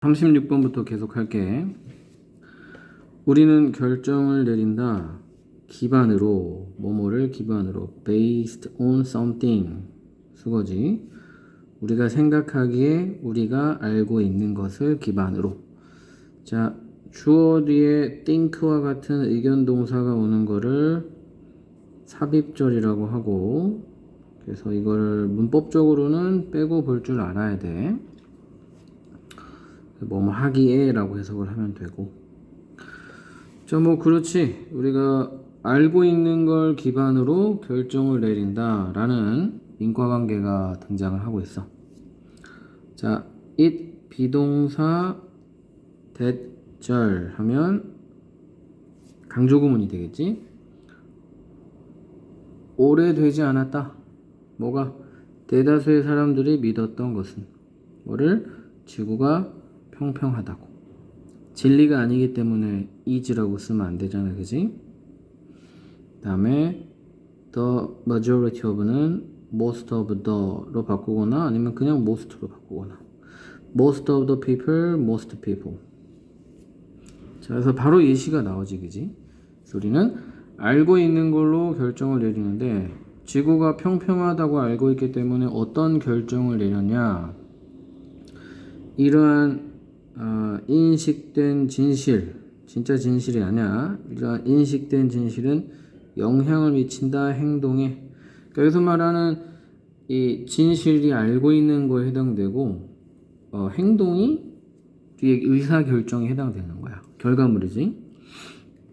36번부터 계속 할게. 우리는 결정을 내린다. 기반으로, 뭐뭐를 기반으로, based on something. 수거지. 우리가 생각하기에 우리가 알고 있는 것을 기반으로. 자, 주어 뒤에 think와 같은 의견 동사가 오는 거를 삽입절이라고 하고, 그래서 이걸 문법적으로는 빼고 볼 줄 알아야 돼. 뭐뭐 하기에 라고 해석을 하면 되고, 자, 뭐 그렇지, 우리가 알고 있는 걸 기반으로 결정을 내린다 라는 인과관계가 등장을 하고 있어. 자, it 비동사 대절 하면 강조구문이 되겠지. 오래되지 않았다. 뭐가? 대다수의 사람들이 믿었던 것은 뭐를? 지구가 평평하다고. 진리가 아니기 때문에 is라고 쓰면 안 되잖아, 그지? 다음에 the majority of는 most of the로 바꾸거나 아니면 그냥 most로 바꾸거나. most of the people, most people. 자, 그래서 바로 예시가 나오지, 그지? 우리는 알고 있는 걸로 결정을 내리는데 지구가 평평하다고 알고 있기 때문에 어떤 결정을 내렸냐? 이러한 인식된 진실, 진짜 진실이 아니야. 이러한 인식된 진실은 영향을 미친다 행동에. 그러니까 여기서 말하는 이 진실이 알고 있는 거에 해당되고 행동이 뒤에 의사 결정에 해당되는 거야. 결과물이지.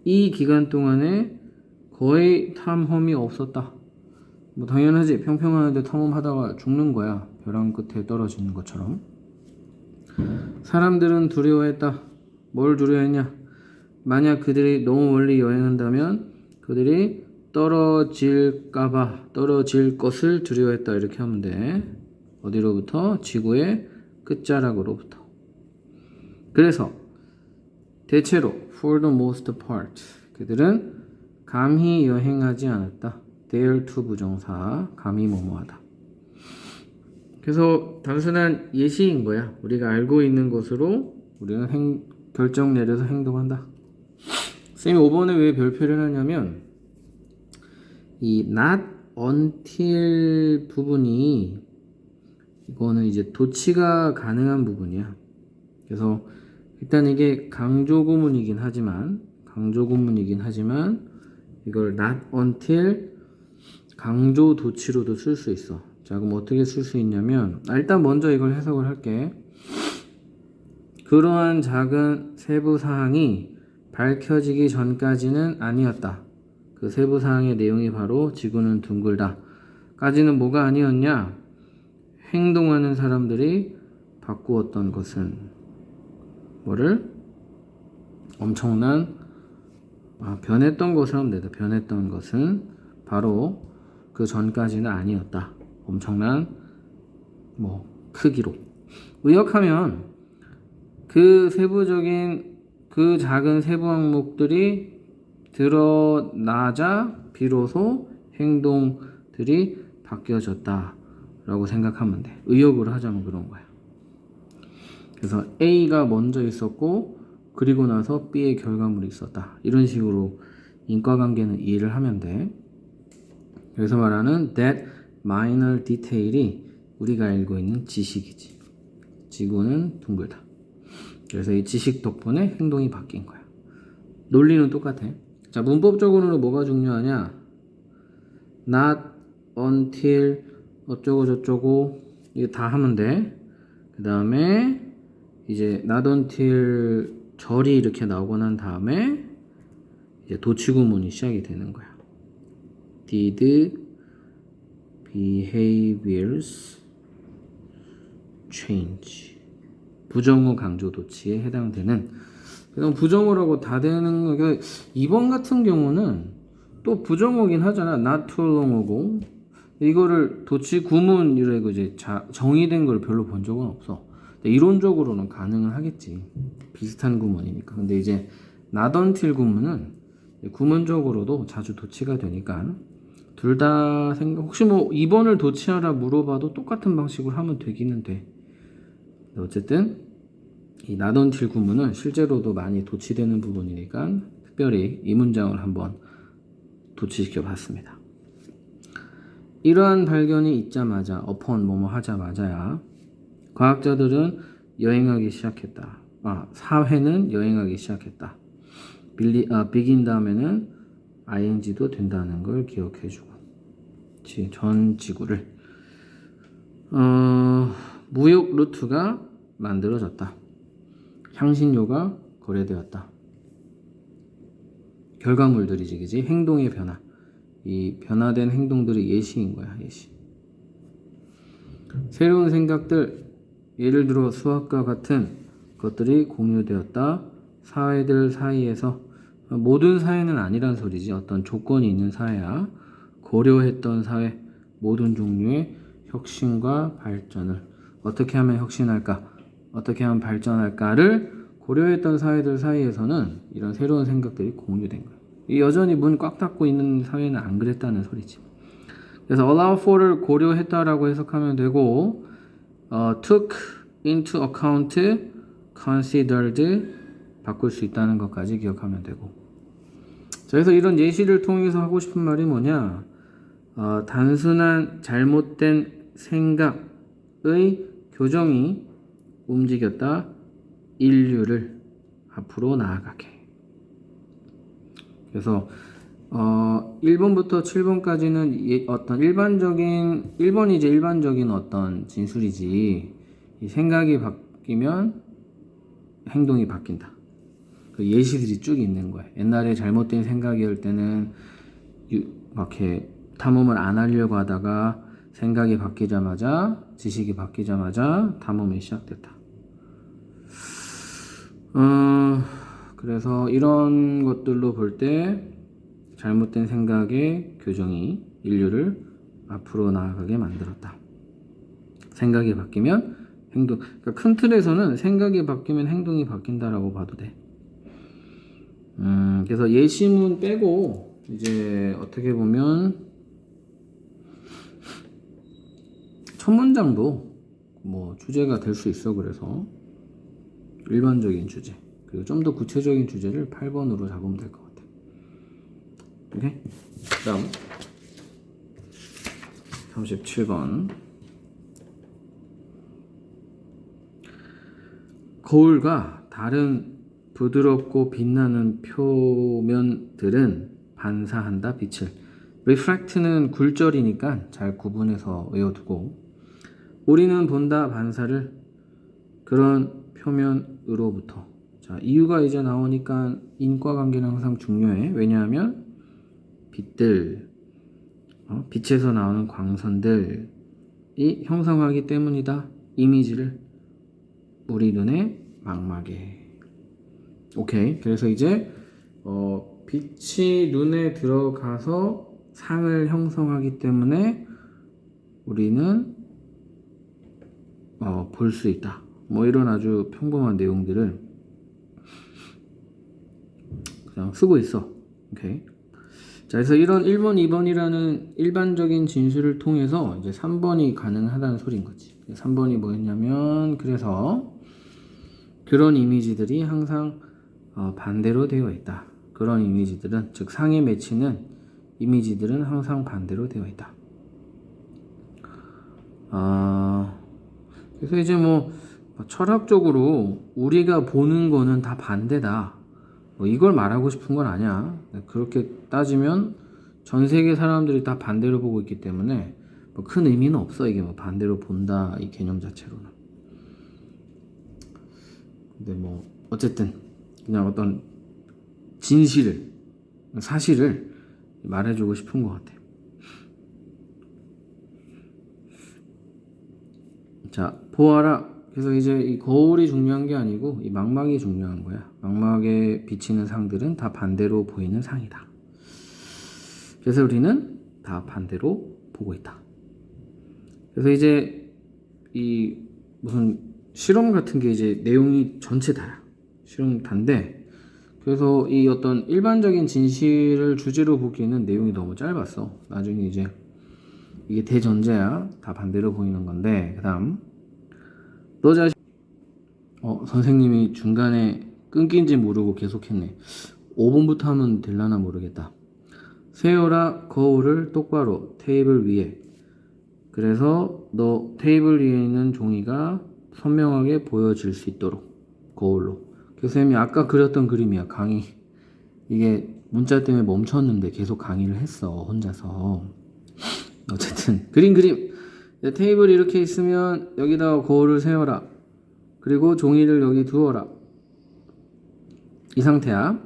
이 기간 동안에 거의 탐험이 없었다. 뭐 당연하지. 평평한데 탐험하다가 죽는 거야. 벼랑 끝에 떨어지는 것처럼. 사람들은 두려워했다. 뭘 두려워했냐? 만약 그들이 너무 멀리 여행한다면 그들이 떨어질까봐, 떨어질 것을 두려워했다. 이렇게 하면 돼. 어디로부터? 지구의 끝자락으로부터. 그래서 대체로 for the most part 그들은 감히 여행하지 않았다. dare to 부정사, 감히 뭐뭐하다. 그래서 단순한 예시인 거야. 우리가 알고 있는 것으로 우리는 결정 내려서 행동한다. 쌤이 5번에 왜 별표를 하냐면 이 not until 부분이 이거는 이제 도치가 가능한 부분이야. 그래서 일단 이게 강조구문이긴 하지만 이걸 not until 강조 도치로도 쓸 수 있어. 자, 그럼 어떻게 쓸 수 있냐면 일단 먼저 이걸 해석을 할게. 그러한 작은 세부 사항이 밝혀지기 전까지는 아니었다. 그 세부 사항의 내용이 바로 지구는 둥글다 까지는 뭐가 아니었냐? 행동하는 사람들이 바꾸었던 것은 뭐를? 엄청난 변했던 것을 하면 되다. 변했던 것은 바로 그 전까지는 아니었다. 엄청난 크기로 의역하면 그 세부적인 그 작은 세부 항목들이 드러나자 비로소 행동들이 바뀌어졌다 라고 생각하면 돼. 의역으로 하자면 그런 거야. 그래서 A가 먼저 있었고 그리고 나서 B의 결과물이 있었다. 이런 식으로 인과관계는 이해를 하면 돼. 그래서 말하는 that minor detail이 우리가 알고 있는 지식이지. 지구는 둥글다. 그래서 이 지식 덕분에 행동이 바뀐 거야. 논리는 똑같아. 자, 문법적으로는 뭐가 중요하냐? not until 어쩌고 저쩌고 이거 다 하면 돼. 그 다음에 이제 not until 절이 이렇게 나오고 난 다음에 이제 도치구문이 시작이 되는 거야. Did behaviors change? 부정어 강조 도치에 해당되는. 그럼 부정어라고 다 되는 거. 2번 같은 경우는 또 부정어긴 하잖아. not too long하고 이거를 도치 구문이라고 이제 정의된 걸 별로 본 적은 없어. 이론적으로는 가능은 하겠지. 비슷한 구문이니까. 근데 이제 not until 구문은 구문적으로도 자주 도치가 되니까 둘 다 혹시 2번을 도치하라 물어봐도 똑같은 방식으로 하면 되기는 돼. 어쨌든 이 not until 구문은 실제로도 많이 도치되는 부분이니까 특별히 이 문장을 한번 도치시켜 봤습니다. 이러한 발견이 있자마자 upon 뭐뭐 하자마자야 과학자들은 여행하기 시작했다. 사회는 여행하기 시작했다. begin 다음에는 ing도 된다는 걸 기억해주고 전 지구를 무역 루트가 만들어졌다. 향신료가 거래되었다. 결과물들이지, 그지? 행동의 변화. 이 변화된 행동들이 예시인 거야, 예시. 새로운 생각들, 예를 들어 수학과 같은 것들이 공유되었다. 사회들 사이에서, 모든 사회는 아니란 소리지. 어떤 조건이 있는 사회야. 고려했던 사회, 모든 종류의 혁신과 발전을 어떻게 하면 혁신할까, 어떻게 하면 발전할까를 고려했던 사회들 사이에서는 이런 새로운 생각들이 공유된 거야. 여전히 문 꽉 닫고 있는 사회는 안 그랬다는 소리지. 그래서 allow for를 고려했다라고 해석하면 되고, took into account, considered 바꿀 수 있다는 것까지 기억하면 되고. 자, 그래서 이런 예시를 통해서 하고 싶은 말이 뭐냐? 단순한 잘못된 생각의 교정이 움직였다. 인류를 앞으로 나아가게. 그래서 1번부터 7번까지는 어떤 일반적인 1번이 이제 일반적인 어떤 진술이지. 이 생각이 바뀌면 행동이 바뀐다. 그 예시들이 쭉 있는 거야. 옛날에 잘못된 생각이었을 때는 이렇게 탐험을 안 하려고 하다가 생각이 바뀌자마자, 지식이 바뀌자마자 탐험이 시작됐다. 그래서 이런 것들로 볼 때 잘못된 생각의 교정이 인류를 앞으로 나아가게 만들었다. 생각이 바뀌면 행동, 그러니까 큰 틀에서는 생각이 바뀌면 행동이 바뀐다라고 봐도 돼. 그래서 예시문 빼고 이제 어떻게 보면 첫 문장도 뭐 주제가 될 수 있어. 그래서 일반적인 주제, 그리고 좀 더 구체적인 주제를 8번으로 잡으면 될 것 같아. 오케이? 다음 37번. 거울과 다른 부드럽고 빛나는 표면들은 반사한다 빛을. refract는 굴절이니까 잘 구분해서 외워두고, 우리는 본다 반사를 그런 표면으로부터. 자, 이유가 이제 나오니까 인과관계는 항상 중요해. 왜냐하면 빛들, 빛에서 나오는 광선들이 형성하기 때문이다. 이미지를 우리 눈의 망막에. 오케이. 그래서 이제 빛이 눈에 들어가서 상을 형성하기 때문에 우리는 볼 수 있다. 뭐 이런 아주 평범한 내용들을 그냥 쓰고 있어. 오케이. 자, 그래서 이런 1번, 2번이라는 일반적인 진술을 통해서 이제 3번이 가능하다는 소린 거지. 3번이 뭐였냐면, 그래서 그런 이미지들이 항상 반대로 되어 있다. 그런 이미지들은, 즉 상에 맺히는 이미지들은 항상 반대로 되어 있다. 그래서 이제 뭐 철학적으로 우리가 보는 거는 다 반대다. 뭐 이걸 말하고 싶은 건 아니야. 그렇게 따지면 전 세계 사람들이 다 반대로 보고 있기 때문에 뭐 큰 의미는 없어. 이게 뭐 반대로 본다 이 개념 자체로는. 근데 뭐 어쨌든 그냥 어떤 진실을, 사실을 말해주고 싶은 것 같아. 자, 보아라. 그래서 이제 이 거울이 중요한 게 아니고 이 망막이 중요한 거야. 망막에 비치는 상들은 다 반대로 보이는 상이다. 그래서 우리는 다 반대로 보고 있다. 그래서 이제 이 무슨 실험 같은 게 이제 내용이 전체 다야. 실험 단데, 그래서 이 어떤 일반적인 진실을 주제로 보기에는 내용이 너무 짧았어. 나중에 이제 이게 대전제야. 다 반대로 보이는 건데, 그 다음 너 자신 선생님이 중간에 끊긴지 모르고 계속했네. 5번부터 하면 될라나 모르겠다. 세워라 거울을 똑바로 테이블 위에. 그래서 너 테이블 위에 있는 종이가 선명하게 보여질 수 있도록 거울로. 교수님이 아까 그렸던 그림이야. 강의. 이게 문자 때문에 멈췄는데 계속 강의를 했어. 혼자서. 어쨌든 그림. 테이블이 이렇게 있으면 여기다가 거울을 세워라. 그리고 종이를 여기 두어라. 이 상태야.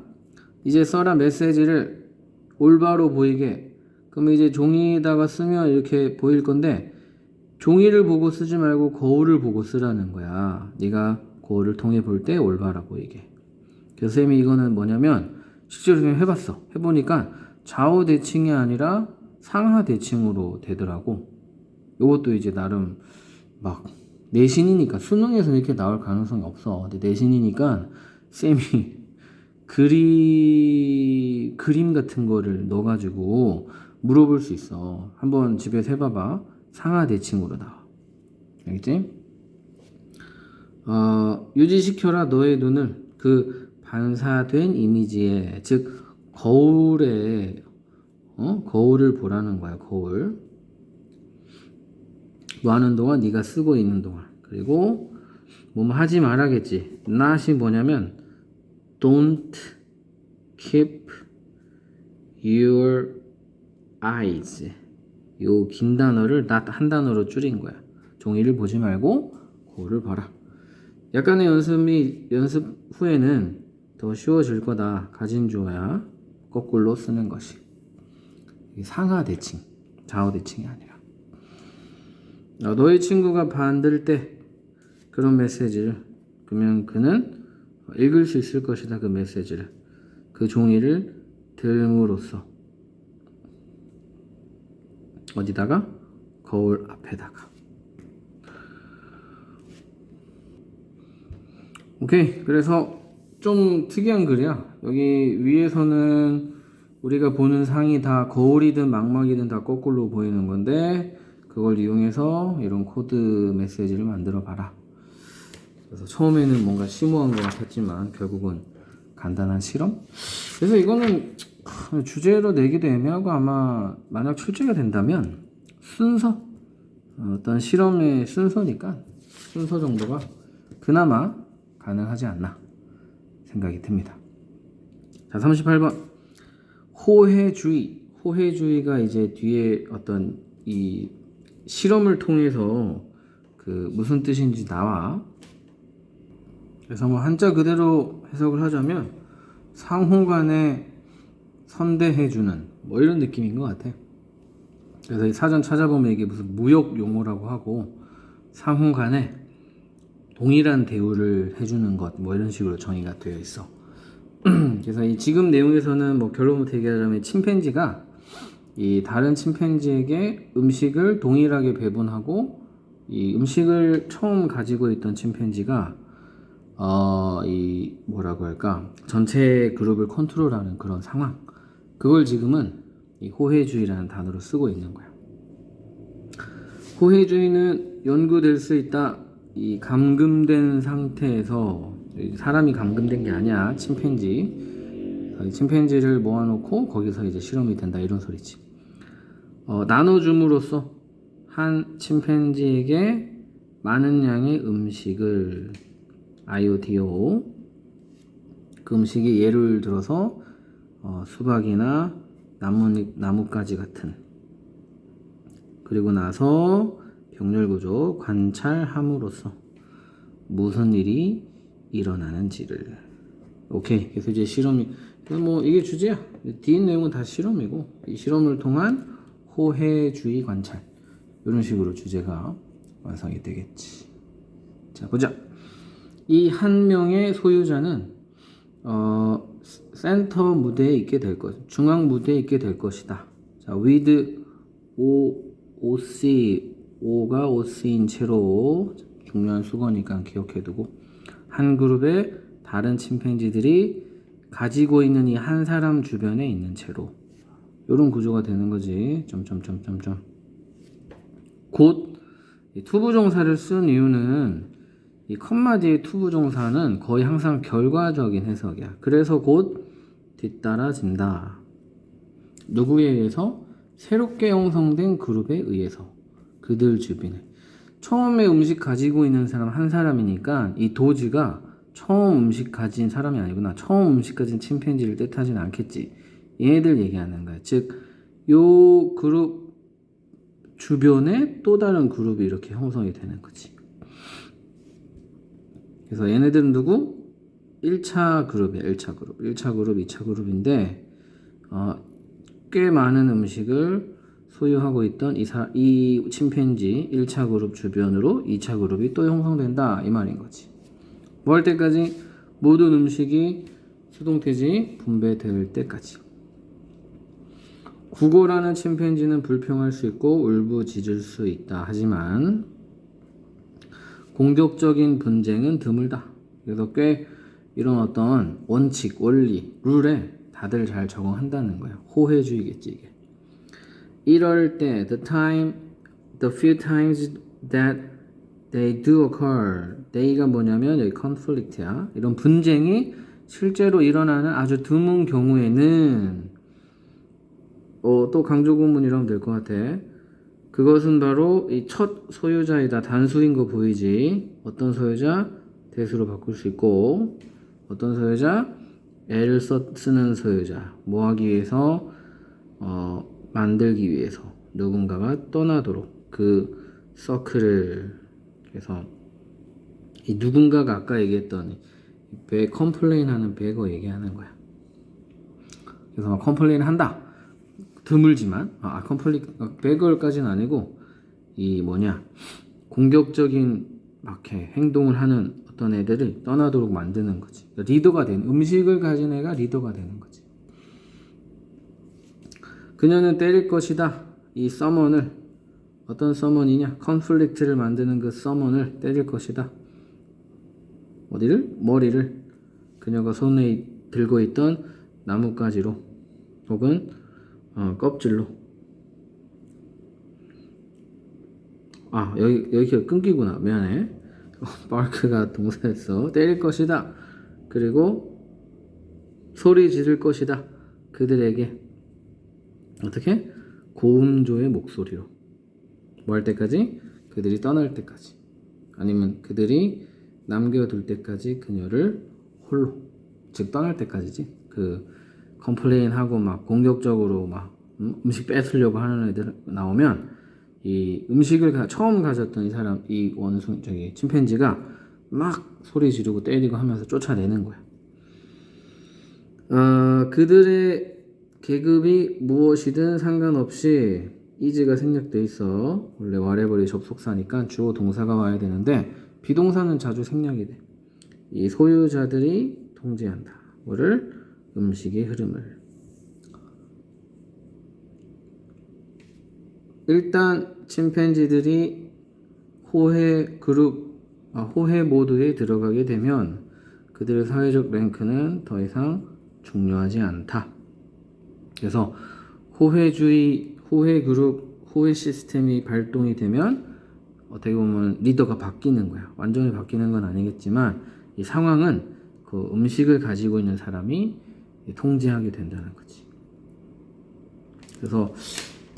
이제 써라 메시지를 올바로 보이게. 그러면 이제 종이에다가 쓰면 이렇게 보일 건데 종이를 보고 쓰지 말고 거울을 보고 쓰라는 거야. 네가 거울을 통해 볼 때 올바로 보이게. 그래서 쌤이 이거는 뭐냐면 실제로 그냥 해봤어. 해보니까 좌우 대칭이 아니라 상하 대칭으로 되더라고. 이것도 이제 나름 막 내신이니까 수능에서 이렇게 나올 가능성이 없어. 근데 내신이니까 쌤이 그림 같은 거를 넣어가지고 물어볼 수 있어. 한번 집에서 해봐봐. 상하 대칭으로 나와. 알겠지? 유지시켜라 너의 눈을 그 반사된 이미지에, 즉 거울에 거울을 보라는 거야. 거울. 뭐 하는 동안, 네가 쓰고 있는 동안. 그리고 뭐 하지 말아겠지. not이 뭐냐면 don't keep your eyes. 요 긴 단어를 not 한 단어로 줄인 거야. 종이를 보지 말고 거울을 봐라. 약간의 연습 후에는 더 쉬워질 거다. 가진 주어야 거꾸로 쓰는 것이. 상하 대칭, 좌우 대칭이 아니라. 너의 친구가 반들 때 그런 메시지를, 그러면 그는 읽을 수 있을 것이다. 그 메시지를. 그 종이를 들므로써 어디다가? 거울 앞에다가. 오케이. 그래서 좀 특이한 글이야. 여기 위에서는 우리가 보는 상이 다 거울이든 망막이든 다 거꾸로 보이는 건데 그걸 이용해서 이런 코드 메시지를 만들어 봐라. 그래서 처음에는 뭔가 심오한 것 같았지만 결국은 간단한 실험? 그래서 이거는 주제로 내기도 애매하고, 아마 만약 출제가 된다면 순서, 어떤 실험의 순서니까 순서 정도가 그나마 가능하지 않나 생각이 듭니다. 자, 38번 호혜주의. 호혜주의가 이제 뒤에 어떤 이 실험을 통해서 그 무슨 뜻인지 나와. 그래서 뭐 한자 그대로 해석을 하자면 상호간에 선대해주는 뭐 이런 느낌인 것 같아. 그래서 이 사전 찾아보면 이게 무슨 무역 용어라고 하고, 상호간에 동일한 대우를 해주는 것 뭐 이런 식으로 정의가 되어 있어. 그래서 이 지금 내용에서는 뭐 결론부터 얘기하자면 침팬지가 이 다른 침팬지에게 음식을 동일하게 배분하고, 이 음식을 처음 가지고 있던 침팬지가 이 뭐라고 할까, 전체 그룹을 컨트롤하는 그런 상황, 그걸 지금은 이 호혜주의라는 단어로 쓰고 있는 거야. 호혜주의는 연구될 수 있다. 이 감금된 상태에서, 사람이 감금된 게 아니야. 침팬지를 모아놓고 거기서 이제 실험이 된다, 이런 소리지. 나눠줌으로써 한 침팬지에게 많은 양의 음식을, IODO, 그 음식이 예를 들어서 수박이나 나뭇가지 같은, 그리고 나서 병렬구조 관찰함으로써 무슨 일이 일어나는지를. 오케이. 그래서 이제 실험이, 뭐 이게 주제야. 뒤에 내용은 다 실험이고, 이 실험을 통한 호혜주의 관찰, 이런 식으로 주제가 완성이 되겠지. 자, 보자. 이 한 명의 소유자는 센터 무대에 있게 될 것, 중앙 무대에 있게 될 것이다. 자, with OC, O가 OC인 채로 중요한 수거니까 기억해두고, 한 그룹의 다른 침팬지들이 가지고 있는 이 한 사람 주변에 있는 채로, 이런 구조가 되는 거지. 곧 투부정사를 쓴 이유는 이 컴마 뒤에 투부정사는 거의 항상 결과적인 해석이야. 그래서 곧 뒤따라진다. 누구에 의해서? 새롭게 형성된 그룹에 의해서. 그들 주변에. 처음에 음식 가지고 있는 사람 한 사람이니까 이 도지가 처음 음식 가진 사람이 아니구나. 처음 음식 가진 침팬지를 뜻하진 않겠지. 얘네들 얘기하는 거야. 즉, 요 그룹 주변에 또 다른 그룹이 이렇게 형성이 되는 거지. 그래서 얘네들은 누구? 1차 그룹이야. 1차 그룹. 1차 그룹, 2차 그룹인데 꽤 많은 음식을 소유하고 있던 이 침팬지 1차 그룹 주변으로 2차 그룹이 또 형성된다 이 말인 거지. 뭐 할 때까지? 모든 음식이 수동태지 분배될 때까지. 구걸하는 침팬지는 불평할 수 있고 울부짖을 수 있다. 하지만 공격적인 분쟁은 드물다. 그래서 꽤 이런 어떤 원칙, 원리, 룰에 다들 잘 적응한다는 거야. 호혜주의겠지 이게. 이럴 때 the few times that they do occur. they가 뭐냐면 여기 conflict야. 이런 분쟁이 실제로 일어나는 아주 드문 경우에는 또 강조구문이라면 될 것 같아. 그것은 바로 이 첫 소유자이다. 단수인 거 보이지? 어떤 소유자? 대수로 바꿀 수 있고 어떤 소유자? 애를 쓰는 소유자. 뭐 하기 위해서? 만들기 위해서 누군가가 떠나도록 그 서클을. 그래서 이 누군가가 아까 얘기했던 컴플레인 하는 베거 얘기하는 거야. 그래서 막 컴플레인 한다. 드물지만 베거까지는 아니고 이 공격적인 막 행동을 하는 어떤 애들을 떠나도록 만드는 거지. 리더가 되는, 음식을 가진 애가 리더가 되는 거지. 그녀는 때릴 것이다. 이 서먼을, 어떤 서먼이냐? 컨플릭트를 만드는 그 서먼을 때릴 것이다. 어디를? 머리를. 그녀가 손에 들고 있던 나뭇가지로 혹은 껍질로. 여기가 끊기구나. 미안해. 바크가 동사였어. 때릴 것이다. 그리고 소리 지를 것이다. 그들에게. 어떻게? 고음조의 목소리로. 뭐 할 때까지? 그들이 떠날 때까지. 아니면 그들이 남겨둘 때까지 그녀를 홀로. 즉 떠날 때까지지. 컴플레인하고 막 공격적으로 막 음식 뺏으려고 하는 애들 나오면 이 음식을 처음 가졌던 이 사람, 이 침팬지가 막 소리 지르고 때리고 하면서 쫓아내는 거야. 그들의 계급이 무엇이든 상관없이 is가 생략돼 있어. 원래 whatever이 접속사니까 주어 동사가 와야 되는데 비동사는 자주 생략이 돼. 이 소유자들이 통제한다. 뭐를? 음식의 흐름을. 일단 침팬지들이 호혜 모드에 들어가게 되면 그들의 사회적 랭크는 더 이상 중요하지 않다. 그래서 호혜 그룹, 호혜 시스템이 발동이 되면 어떻게 보면 리더가 바뀌는 거야. 완전히 바뀌는 건 아니겠지만 이 상황은 그 음식을 가지고 있는 사람이 통제하게 된다는 거지. 그래서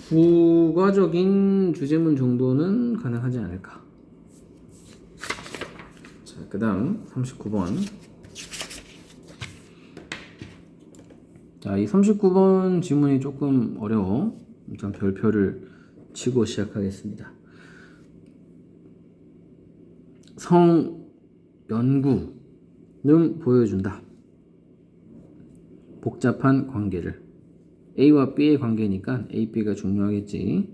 부가적인 주제문 정도는 가능하지 않을까. 자, 그 다음 39번. 자, 이 39번 지문이 조금 어려워. 일단 별표를 치고 시작하겠습니다. 성연구는 보여준다. 복잡한 관계를. A와 B의 관계니까 A, B가 중요하겠지.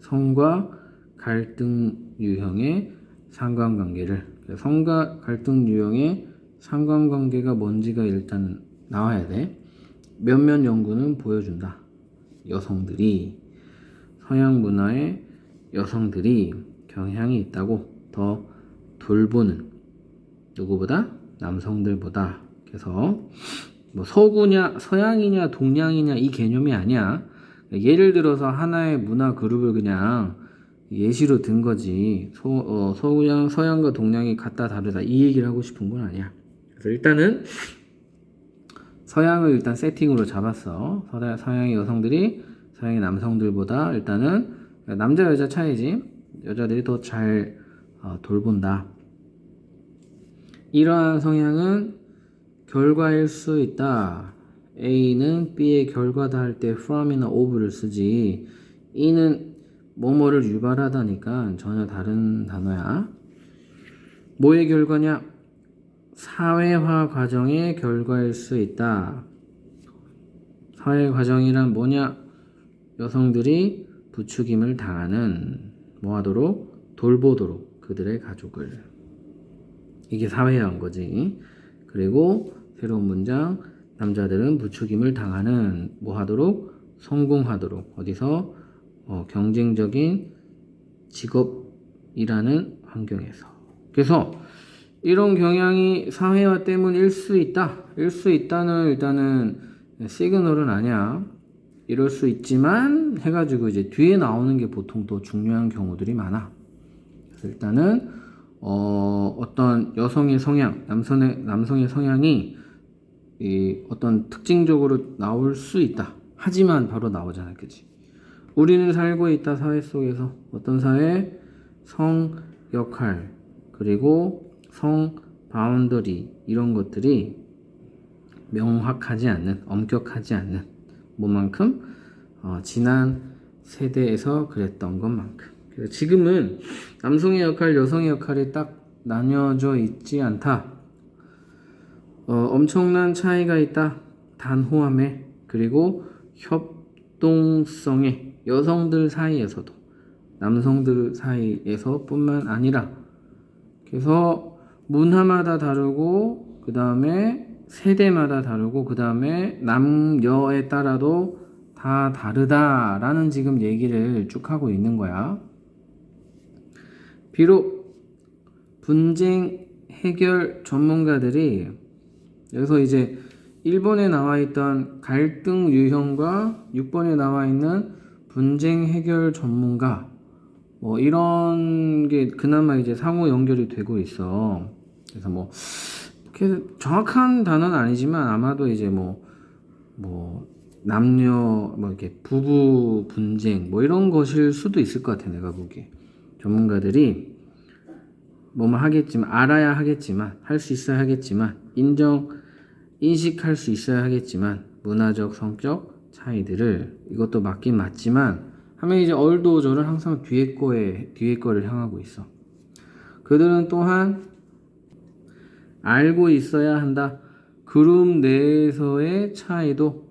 성과 갈등 유형의 상관관계를. 성과 갈등 유형의 상관관계가 뭔지가 일단 나와야 돼. 몇몇 연구는 보여준다. 여성들이, 서양 문화의 여성들이 경향이 있다고 더 돌보는, 누구보다? 남성들보다. 그래서 뭐 서구냐 서양이냐 동양이냐 이 개념이 아니야. 예를 들어서 하나의 문화 그룹을 그냥 예시로 든 거지. 서양과 동양이 같다 다르다 이 얘기를 하고 싶은 건 아니야. 그래서 일단은 서양을 일단 세팅으로 잡았어. 서양의 여성들이 서양의 남성들보다 일단은 남자 여자 차이지. 여자들이 더 잘 돌본다. 이러한 성향은 결과일 수 있다. A는 B의 결과다 할 때 from이나 of를 쓰지. E는 뭐뭐를 유발하다니까 전혀 다른 단어야. 뭐의 결과냐? 사회화 과정의 결과일 수 있다. 사회 과정이란 뭐냐? 여성들이 부추김을 당하는 뭐하도록? 돌보도록 그들의 가족을. 이게 사회화인 거지. 그리고 새로운 문장 남자들은 부추김을 당하는 뭐하도록? 성공하도록. 어디서? 경쟁적인 직업이라는 환경에서. 그래서 이런 경향이 사회화 때문일 수 있다. 일 수 있다는 일단은 시그널은 아니야. 이럴 수 있지만 해가지고 이제 뒤에 나오는 게 보통 더 중요한 경우들이 많아. 그래서 일단은 어떤 여성의 성향, 남성의 성향이 어떤 특징적으로 나올 수 있다. 하지만 바로 나오잖아, 그치? 우리는 살고 있다 사회 속에서 어떤 사회? 성 역할 그리고 성 바운더리 이런 것들이 명확하지 않는, 엄격하지 않는 뭐만큼? 지난 세대에서 그랬던 것만큼. 그래서 지금은 남성의 역할, 여성의 역할이 딱 나뉘어져 있지 않다. 엄청난 차이가 있다. 단호함에 그리고 협동성에 여성들 사이에서도 남성들 사이에서 뿐만 아니라 그래서 문화마다 다르고 그 다음에 세대마다 다르고 그 다음에 남여에 따라도 다 다르다라는 지금 얘기를 쭉 하고 있는 거야. 비록 분쟁 해결 전문가들이 여기서 이제 1번에 나와 있던 갈등 유형과 6번에 나와 있는 분쟁 해결 전문가 뭐 이런 게 그나마 이제 상호 연결이 되고 있어. 그래서 뭐 이렇게 정확한 단어는 아니지만 아마도 이제 뭐 남녀 뭐 이렇게 부부 분쟁 뭐 이런 것일 수도 있을 것 같아. 내가 보기에 전문가들이 뭐만 하겠지만 알아야 하겠지만 할 수 있어야 하겠지만 인식할 수 있어야 하겠지만 문화적 성적 차이들을 이것도 맞긴 맞지만 하면 이제 얼도저를 항상 뒤에 거를 향하고 있어. 그들은 또한 알고 있어야 한다. 그룹 내에서의 차이도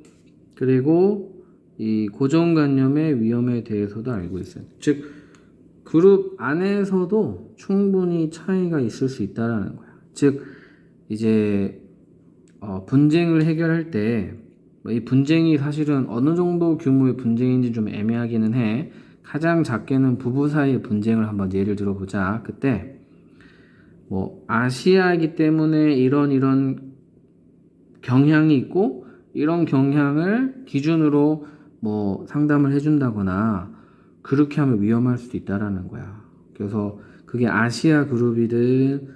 그리고 이 고정관념의 위험에 대해서도 알고 있어요. 즉 그룹 안에서도 충분히 차이가 있을 수 있다라는 거야. 즉 이제 분쟁을 해결할 때 이 분쟁이 사실은 어느 정도 규모의 분쟁인지 좀 애매하기는 해. 가장 작게는 부부 사이의 분쟁을 한번 예를 들어보자. 그때 뭐 아시아이기 때문에 이런 경향이 있고 이런 경향을 기준으로 뭐 상담을 해준다거나 그렇게 하면 위험할 수도 있다라는 거야. 그래서 그게 아시아 그룹이든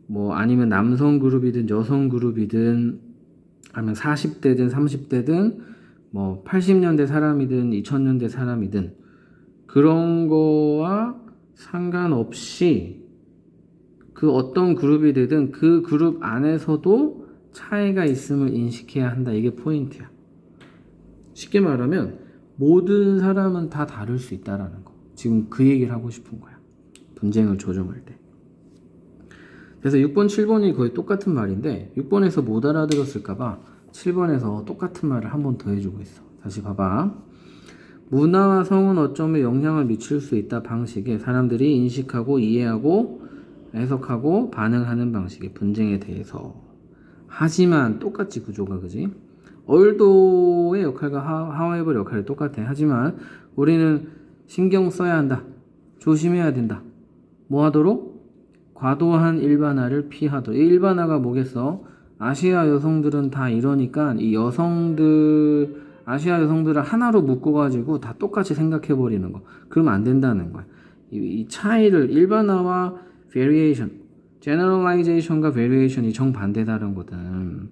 뭐 아니면 남성 그룹이든 여성 그룹이든 아니면 40대든 30대든 뭐 80년대 사람이든 2000년대 사람이든 그런 거와 상관없이 그 어떤 그룹이 되든 그 그룹 안에서도 차이가 있음을 인식해야 한다. 이게 포인트야. 쉽게 말하면 모든 사람은 다 다를 수 있다라는 거. 지금 그 얘기를 하고 싶은 거야. 분쟁을 조정할 때. 그래서 6번, 7번이 거의 똑같은 말인데 6번에서 못 알아들었을까봐 7번에서 똑같은 말을 한 번 더 해주고 있어. 다시 봐봐. 문화와 성은 어쩌면 영향을 미칠 수 있다 방식에 사람들이 인식하고 이해하고 해석하고 반응하는 방식의 분쟁에 대해서. 하지만 똑같지 구조가 그지? 얼도의 역할과 however 역할이 똑같아. 하지만 우리는 신경 써야 한다. 조심해야 된다. 뭐 하도록? 과도한 일반화를 피하도록. 이 일반화가 뭐겠어? 아시아 여성들은 다 이러니까 이 아시아 여성들을 하나로 묶어가지고 다 똑같이 생각해버리는 거. 그러면 안 된다는 거야. 이 차이를 일반화와 variation, generalization과 variation이 정반대다는 거든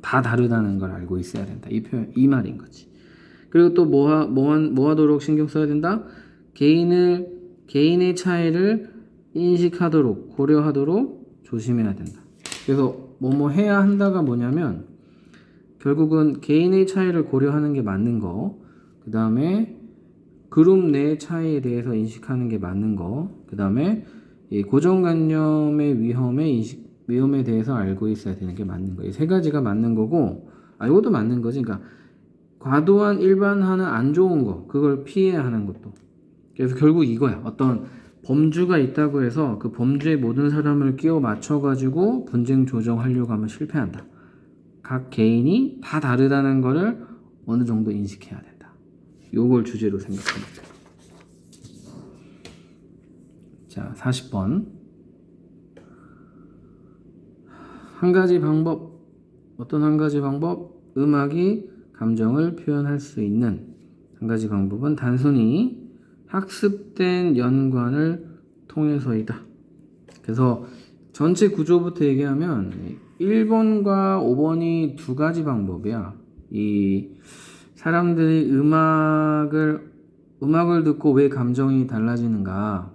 다 다르다는 걸 알고 있어야 된다. 이 표현, 이 말인 거지. 그리고 또 뭐 하도록 신경 써야 된다? 개인의 차이를 인식하도록, 고려하도록 조심해야 된다. 그래서 뭐뭐 해야 한다가 뭐냐면, 결국은 개인의 차이를 고려하는 게 맞는 거, 그 다음에 그룹 내 차이에 대해서 인식하는 게 맞는 거, 그 다음에 이 고정관념의 위험에 대해서 알고 있어야 되는 게 맞는 거. 이 세 가지가 맞는 거고, 이것도 맞는 거지. 그러니까 과도한 일반화는 안 좋은 거, 그걸 피해야 하는 것도. 그래서 결국 이거야. 어떤 범주가 있다고 해서 그 범주에 모든 사람을 끼워 맞춰가지고 분쟁 조정하려고 하면 실패한다. 각 개인이 다 다르다는 거를 어느 정도 인식해야 된다. 요걸 주제로 생각합니다. 자, 40번. 한 가지 방법, 어떤 한 가지 방법? 음악이 감정을 표현할 수 있는 한 가지 방법은 단순히 학습된 연관을 통해서이다. 그래서 전체 구조부터 얘기하면 1번과 5번이 두 가지 방법이야. 이 사람들이 음악을 듣고 왜 감정이 달라지는가?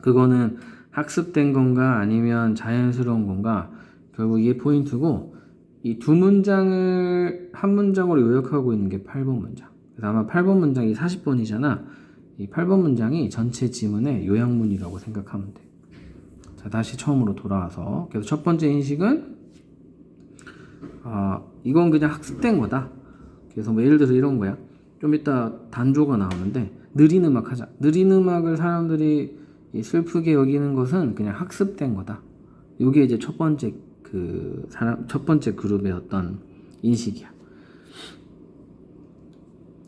그거는 학습된 건가 아니면 자연스러운 건가? 결국 이게 포인트고, 이 두 문장을 한 문장으로 요약하고 있는 게 8번 문장. 그래서 아마 8번 문장이 40번이잖아. 이 8번 문장이 전체 지문의 요약문이라고 생각하면 돼. 자, 다시 처음으로 돌아와서. 그래서 첫 번째 인식은, 이건 그냥 학습된 거다. 그래서 뭐 예를 들어서 이런 거야. 좀 이따 단조가 나오는데, 느린 음악 하자. 느린 음악을 사람들이 슬프게 여기는 것은 그냥 학습된 거다. 이게 이제 첫 번째 그룹의 어떤 인식이야.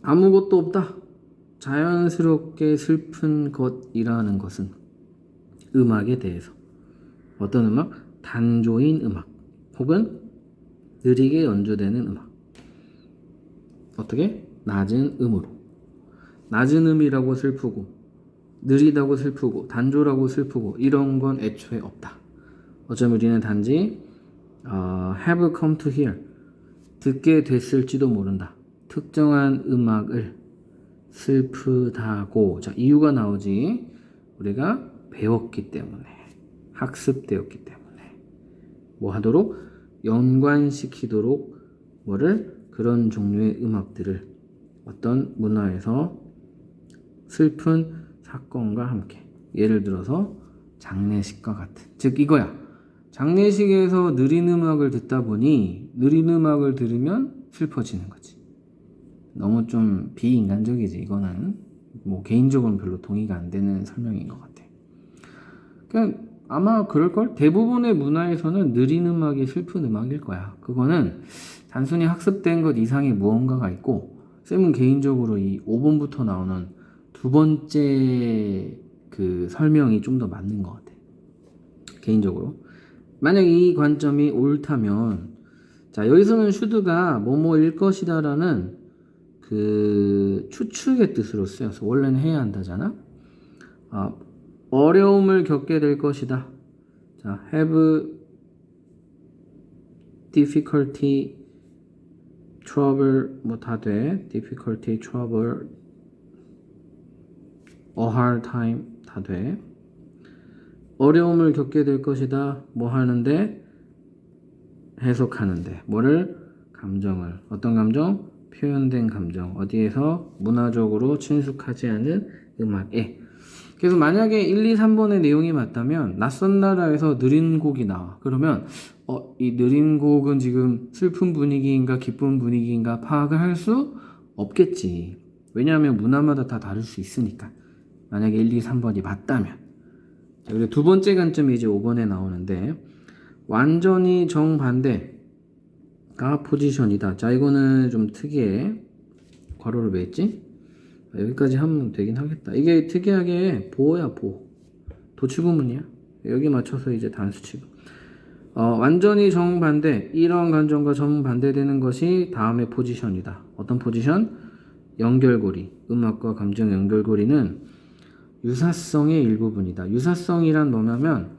아무것도 없다. 자연스럽게 슬픈 것이라는 것은 음악에 대해서 어떤 음악? 단조인 음악 혹은 느리게 연주되는 음악. 어떻게? 낮은 음으로. 낮은 음이라고 슬프고 느리다고 슬프고 단조라고 슬프고 이런 건 애초에 없다. 어쩌면 우리는 단지 have come to hear, 듣게 됐을지도 모른다. 특정한 음악을 슬프다고. 자, 이유가 나오지. 우리가 배웠기 때문에, 학습되었기 때문에 뭐 하도록? 연관시키도록 그런 종류의 음악들을 어떤 문화에서 슬픈 사건과 함께, 예를 들어서 장례식과 같은, 즉 이거야. 장례식에서 느린 음악을 듣다 보니 느린 음악을 들으면 슬퍼지는 거지. 너무 좀 비인간적이지. 이거는 뭐 개인적으로는 별로 동의가 안 되는 설명인 것 같아. 그냥 아마 그럴걸? 대부분의 문화에서는 느린 음악이 슬픈 음악일 거야. 그거는 단순히 학습된 것 이상의 무언가가 있고, 쌤은 개인적으로 이 5번부터 나오는 두 번째 그 설명이 좀 더 맞는 것 같아. 개인적으로. 만약 이 관점이 옳다면, 자, 여기서는 슈드가 뭐뭐일 것이다 라는 그 추측의 뜻으로 쓰여서 원래는 해야 한다잖아. 어려움을 겪게 될 것이다. 자, have difficulty, trouble 뭐 다 돼. difficulty, trouble, a hard time 다 돼. 어려움을 겪게 될 것이다. 뭐 하는데? 해석하는데. 뭐를? 감정을. 어떤 감정? 표현된 감정. 어디에서? 문화적으로 친숙하지 않은 음악에. 그래서 만약에 1, 2, 3번의 내용이 맞다면 낯선 나라에서 느린 곡이 나와. 그러면 이 느린 곡은 지금 슬픈 분위기인가 기쁜 분위기인가 파악을 할 수 없겠지. 왜냐하면 문화마다 다 다를 수 있으니까. 만약에 1, 2, 3번이 맞다면. 자, 그리고 두 번째 관점이 이제 5번에 나오는데, 완전히 정반대가 포지션이다. 자, 이거는 좀 특이해. 괄호를 왜 했지? 여기까지 하면 되긴 하겠다. 이게 특이하게 보호야, 보호. 도치구문이야. 여기 맞춰서 이제 단수치고. 완전히 정반대, 이런 감정과 정반대되는 것이 다음의 포지션이다. 어떤 포지션? 연결고리. 음악과 감정 연결고리는 유사성의 일부분이다. 유사성이란 뭐냐면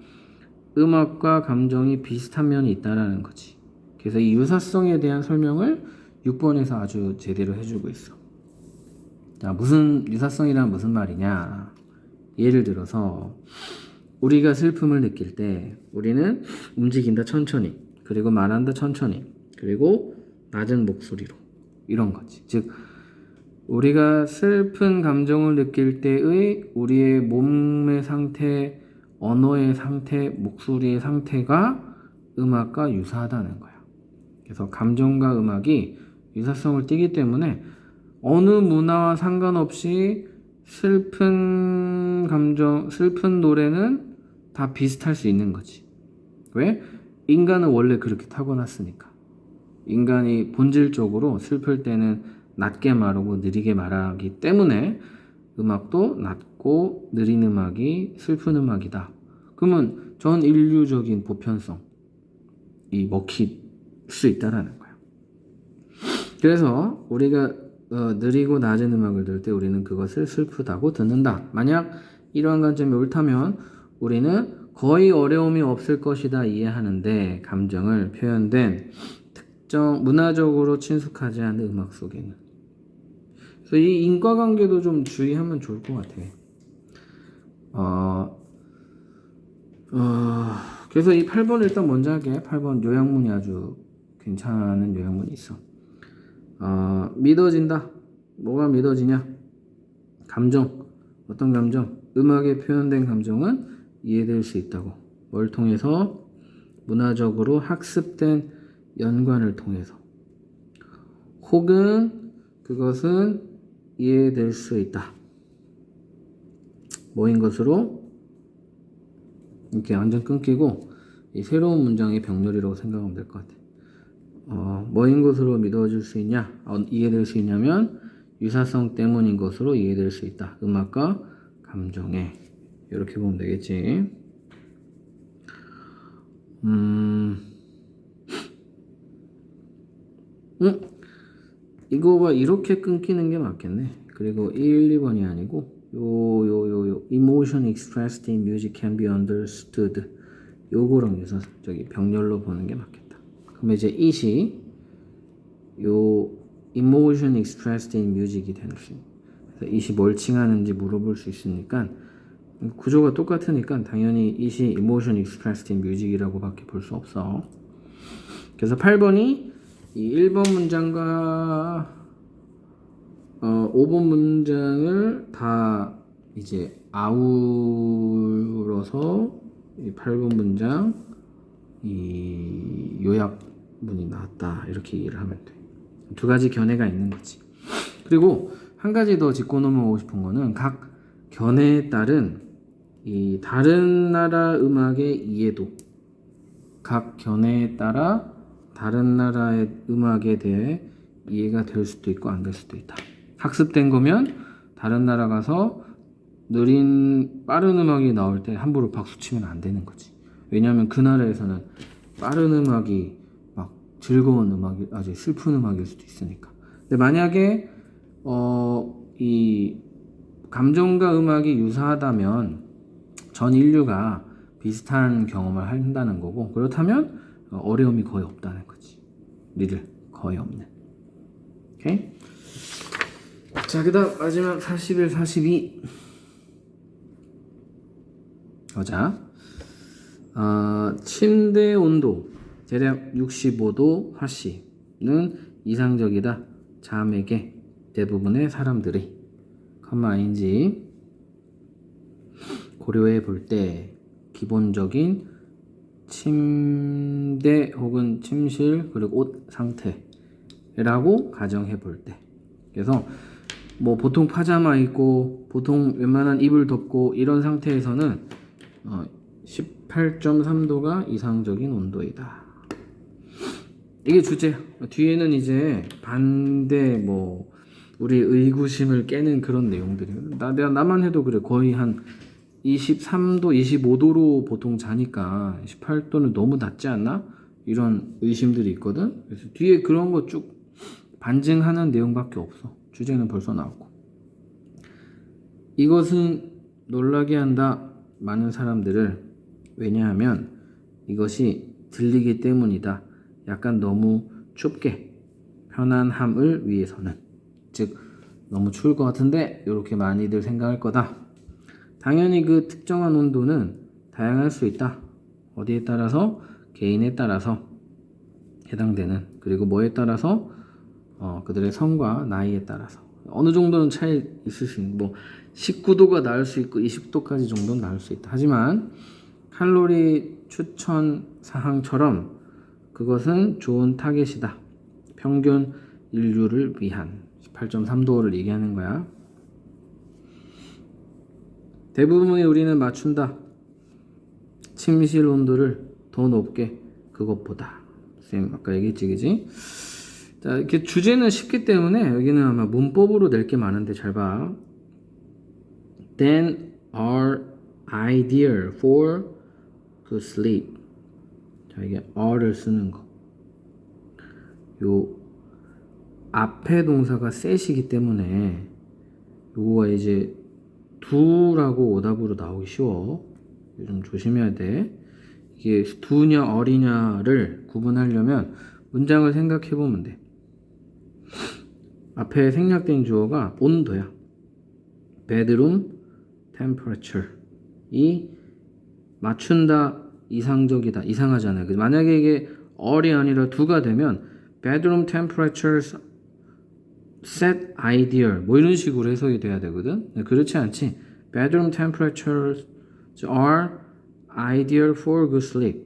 음악과 감정이 비슷한 면이 있다라는 거지. 그래서 이 유사성에 대한 설명을 6번에서 아주 제대로 해주고 있어. 자, 무슨 유사성이란 무슨 말이냐? 예를 들어서 우리가 슬픔을 느낄 때 우리는 움직인다 천천히, 그리고 말한다 천천히, 그리고 낮은 목소리로, 이런 거지. 즉 우리가 슬픈 감정을 느낄 때의 우리의 몸의 상태, 언어의 상태, 목소리의 상태가 음악과 유사하다는 거야. 그래서 감정과 음악이 유사성을 띠기 때문에 어느 문화와 상관없이 슬픈 감정, 슬픈 노래는 다 비슷할 수 있는 거지. 왜? 인간은 원래 그렇게 타고났으니까. 인간이 본질적으로 슬플 때는 낮게 말하고 느리게 말하기 때문에 음악도 낮고 느린 음악이 슬픈 음악이다. 그러면 전 인류적인 보편성이 먹힐 수 있다라는 거야. 그래서 우리가 느리고 낮은 음악을 들을 때 우리는 그것을 슬프다고 듣는다. 만약 이러한 관점이 옳다면 우리는 거의 어려움이 없을 것이다 이해하는데, 감정을 표현된 특정 문화적으로 친숙하지 않은 음악 속에는. 그래서 이 인과관계도 좀 주의하면 좋을 것 같아. 그래서 이 8번 일단 먼저 할게. 8번 요약문이 아주 괜찮은 요약문이 있어. 믿어진다. 뭐가 믿어지냐? 감정. 어떤 감정? 음악에 표현된 감정은 이해될 수 있다고. 뭘 통해서? 문화적으로 학습된 연관을 통해서. 혹은 그것은 이해될 수 있다. 뭐인 것으로? 이렇게 완전 끊기고 이 새로운 문장의 병렬이라고 생각하면 될 것 같아. 뭐인 것으로 믿어질 수 있냐? 이해될 수 있냐면 유사성 때문인 것으로 이해될 수 있다. 음악과 감정에. 이렇게 보면 되겠지. 이거가 이렇게 끊기는 게 맞겠네. 그리고 1, 2번이 아니고 emotion expressed in music can be understood. 요거랑 유사 병렬로 보는 게 맞겠다. 그럼 이제 이시 emotion expressed in music이 되는 수. 그래서 이시 뭘 칭하는지 물어볼 수 있으니까 구조가 똑같으니까 당연히 이시 emotion expressed in music이라고 밖에 볼 수 없어. 그래서 8번이 이 1번 문장과 5번 문장을 다 이제 아우러서 이 8번 문장 이 요약문이 나왔다, 이렇게 이해를 하면 돼. 두 가지 견해가 있는 거지. 그리고 한 가지 더 짚고 넘어가고 싶은 거는 각 견해에 따른 이 다른 나라 음악의 이해도, 각 견해에 따라 다른 나라의 음악에 대해 이해가 될 수도 있고 안 될 수도 있다. 학습된 거면 다른 나라 가서 느린 빠른 음악이 나올 때 함부로 박수 치면 안 되는 거지. 왜냐하면 그 나라에서는 빠른 음악이 막 즐거운 음악이 아주 슬픈 음악일 수도 있으니까. 근데 만약에 이 감정과 음악이 유사하다면 전 인류가 비슷한 경험을 한다는 거고, 그렇다면 어려움이 거의 없다는 거지. 리를 거의 없는. 오케이? 자, 그 다음 마지막 41, 42 보자. 침대 온도 대략 65도 화씨는 이상적이다. 잠에게 대부분의 사람들이 컴마인지 고려해 볼 때 기본적인 침대 혹은 침실 그리고 옷 상태라고 가정해 볼 때. 그래서 뭐 보통 파자마 입고 보통 웬만한 이불 덮고 이런 상태에서는 18.3도가 이상적인 온도이다. 이게 주제야. 뒤에는 이제 반대 뭐 우리 의구심을 깨는 그런 내용들이에요. 나만 해도 그래. 거의 한 23도, 25도로 보통 자니까 18도는 너무 낮지 않나? 이런 의심들이 있거든. 그래서 뒤에 그런 거 쭉 반증하는 내용밖에 없어. 주제는 벌써 나왔고. 이것은 놀라게 한다. 많은 사람들을. 왜냐하면 이것이 들리기 때문이다. 약간 너무 춥게 편안함을 위해서는. 즉 너무 추울 것 같은데 이렇게 많이들 생각할 거다. 당연히 그 특정한 온도는 다양할 수 있다. 어디에 따라서? 개인에 따라서 해당되는, 그리고 뭐에 따라서? 그들의 성과 나이에 따라서 어느 정도는 차이 있을 수 있는, 뭐 19도가 나을 수 있고 20도까지 정도는 나을 수 있다. 하지만 칼로리 추천 사항처럼 그것은 좋은 타겟이다. 평균 인류를 위한 18.3도를 얘기하는 거야. 대부분의 우리는 맞춘다. 침실 온도를 더 높게, 그것보다. 쌤 아까 얘기했지, 그지? 자, 이렇게 주제는 쉽기 때문에 여기는 아마 문법으로 낼 게 많은데 잘 봐. Then are ideal for good sleep. 자, 이게 are를 쓰는 거. 요 앞에 동사가 set이기 때문에 요거가 이제 do라고 오답으로 나오기 쉬워. 좀 조심해야 돼. 이게 do냐 어리냐를 구분하려면 문장을 생각해 보면 돼. 앞에 생략된 주어가 온도야. bedroom temperature. 이 맞춘다, 이상적이다, 이상하잖아요. 만약에 이게 or이 아니라 do가 되면 bedroom temperatures set ideal 뭐 이런 식으로 해석이 돼야 되거든. 그렇지 않지. bedroom temperatures are ideal for good sleep.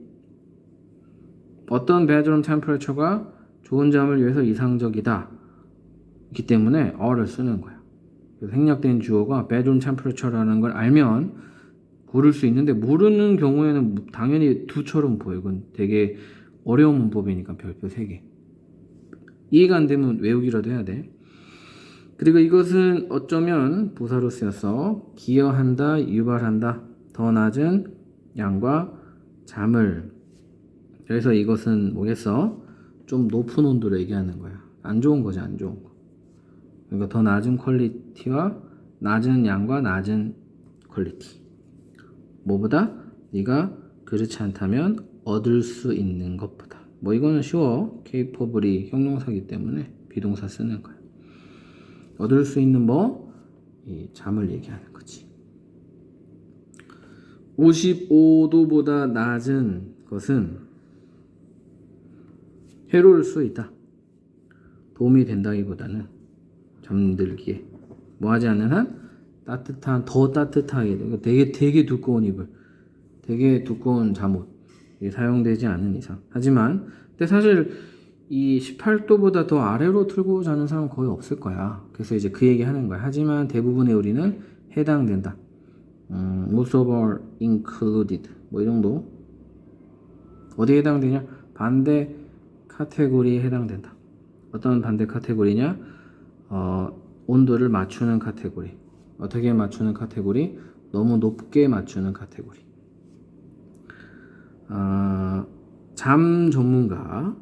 어떤 bedroom temperature가 좋은 잠을 위해서 이상적이다. 이기 때문에 are를 쓰는 거야. 생략된 주어가 bedroom temperature라는 걸 알면 고를 수 있는데 모르는 경우에는 당연히 do처럼 보여. 이건 되게 어려운 문법이니까 별표 3개. 이해가 안 되면 외우기라도 해야 돼. 그리고 이것은 어쩌면 부사로 쓰여서 기여한다, 유발한다. 더 낮은 양과 잠을. 그래서 이것은 뭐겠어? 좀 높은 온도를 얘기하는 거야. 안 좋은 거지, 안 좋은 거. 그러니까 더 낮은 퀄리티와 낮은 양과 낮은 퀄리티. 뭐보다? 네가 그렇지 않다면 얻을 수 있는 것보다. 뭐 이거는 쉬워. capable이 형용사기 때문에 비동사 쓰는 거야. 얻을 수 있는 뭐? 이 잠을 얘기하는 거지. 55도보다 낮은 것은 해로울 수 있다. 도움이 된다기보다는 잠들기에 뭐 하지 않는 한 따뜻한, 더 따뜻하게, 되게 두꺼운 이불, 되게 두꺼운 잠옷 사용되지 않는 이상. 하지만 근데 사실 이 18도보다 더 아래로 틀고 자는 사람은 거의 없을 거야. 그래서 이제 그 얘기 하는 거야. 하지만 대부분의 우리는 해당된다. most of are included. 뭐 이 정도. 어디에 해당되냐? 반대 카테고리에 해당된다. 어떤 반대 카테고리냐? 온도를 맞추는 카테고리. 어떻게 맞추는 카테고리? 너무 높게 맞추는 카테고리. 잠 전문가,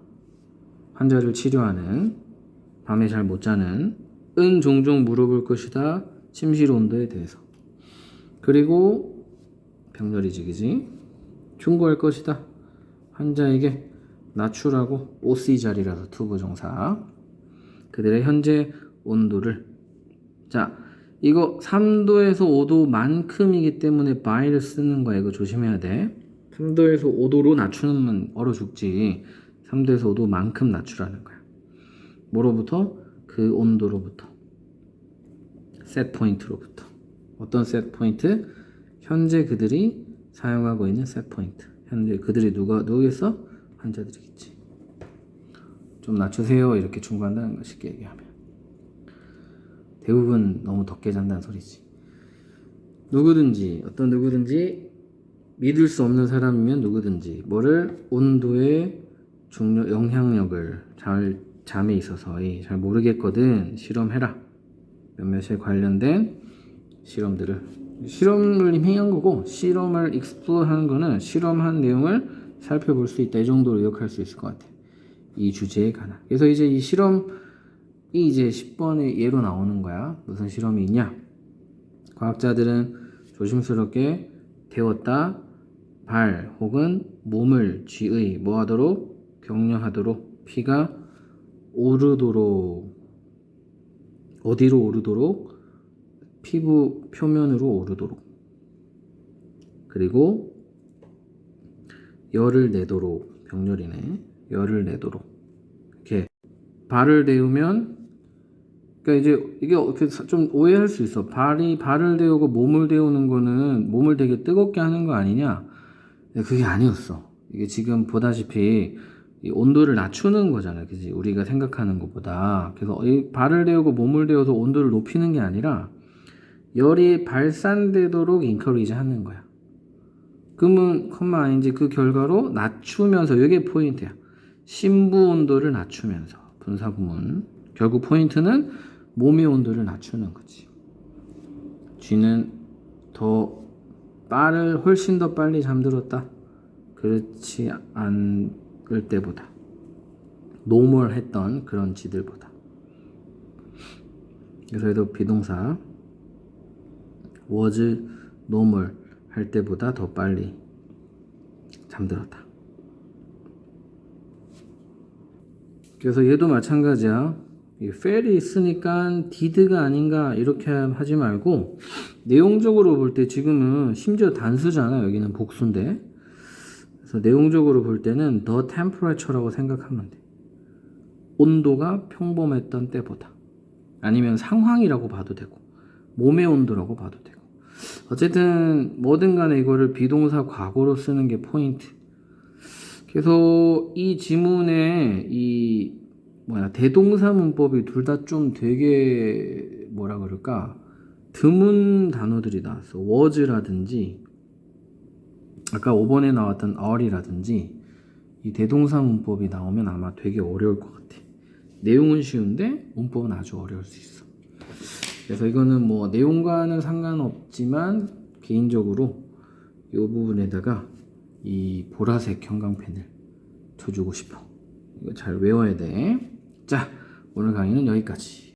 환자를 치료하는, 밤에 잘 못 자는 은 종종 물어볼 것이다. 침실 온도에 대해서. 그리고 병렬이지, 그지? 충고할 것이다. 환자에게 낮추라고. OC 자리라서 투부정사. 그들의 현재 온도를. 자, 이거 3도에서 5도만큼이기 때문에 by를 쓰는 거야. 이거 조심해야 돼. 3도에서 5도로 낮추면 얼어 죽지. 3도에서 5도만큼 낮추라는 거야. 뭐로부터? 그 온도로부터. 셋 포인트로부터. 어떤 셋 포인트? 현재 그들이 사용하고 있는 셋 포인트. 현재 그들이 누구겠어? 환자들이겠지. 좀 낮추세요. 이렇게 충고한다는 거 쉽게 얘기하면. 대부분 너무 덥게 잔다는 소리지. 누구든지, 어떤 누구든지 믿을 수 없는 사람이면 누구든지 뭐를? 온도의 영향력을 잠에 있어서 잘 모르겠거든. 실험해라. 몇몇에 관련된 실험을 행한 거고, 실험을 explore 하는 거는 실험한 내용을 살펴볼 수 있다. 이 정도로 기억할 수 있을 것 같아. 이 주제에 관한. 그래서 이제 이 실험이 이제 10번의 예로 나오는 거야. 무슨 실험이 있냐? 과학자들은 조심스럽게 데웠다. 발 혹은 몸을 쥐의 뭐하도록? 격려하도록. 피가 오르도록. 어디로 오르도록? 피부 표면으로 오르도록. 그리고 열을 내도록. 병렬이네. 열을 내도록. 이렇게 발을 데우면, 그러니까 이제 이게 좀 오해할 수 있어. 발을 데우고 몸을 데우는 거는 몸을 되게 뜨겁게 하는 거 아니냐? 그게 아니었어. 이게 지금 보다시피 이 온도를 낮추는 거잖아요. 그지? 우리가 생각하는 것보다. 그래서 이 발을 데우고 몸을 데워서 온도를 높이는 게 아니라 열이 발산되도록 인커리지 하는 거야. 그러면 컴마 그 결과로 낮추면서, 이게 포인트야. 심부 온도를 낮추면서. 분사구문. 결국 포인트는 몸의 온도를 낮추는 거지. 쥐는 훨씬 더 빨리 잠들었다. 그렇지 않을 때보다. 노멀했던 그런 쥐들보다. 그래서 얘도 비동사 was normal 할 때보다 더 빨리 잠들었다. 그래서 얘도 마찬가지야. 이 fail이 있으니까 did가 아닌가 이렇게 하지 말고, 내용적으로 볼 때 지금은 심지어 단수잖아. 여기는 복수인데. 그래서 내용적으로 볼 때는 the temperature라고 생각하면 돼. 온도가 평범했던 때보다. 아니면 상황이라고 봐도 되고, 몸의 온도라고 봐도 되고. 어쨌든 뭐든 간에 이거를 비동사 과거로 쓰는 게 포인트. 그래서 이 지문에 대동사 문법이 둘 다 좀 되게 뭐라 그럴까, 드문 단어들이 나왔어. was라든지 아까 5번에 나왔던 are이라든지, 이 대동사 문법이 나오면 아마 되게 어려울 것 같아. 내용은 쉬운데 문법은 아주 어려울 수 있어. 그래서 이거는 뭐 내용과는 상관없지만 개인적으로 이 부분에다가 이 보라색 형광펜을 쳐주고 싶어. 이거 잘 외워야 돼. 자, 오늘 강의는 여기까지.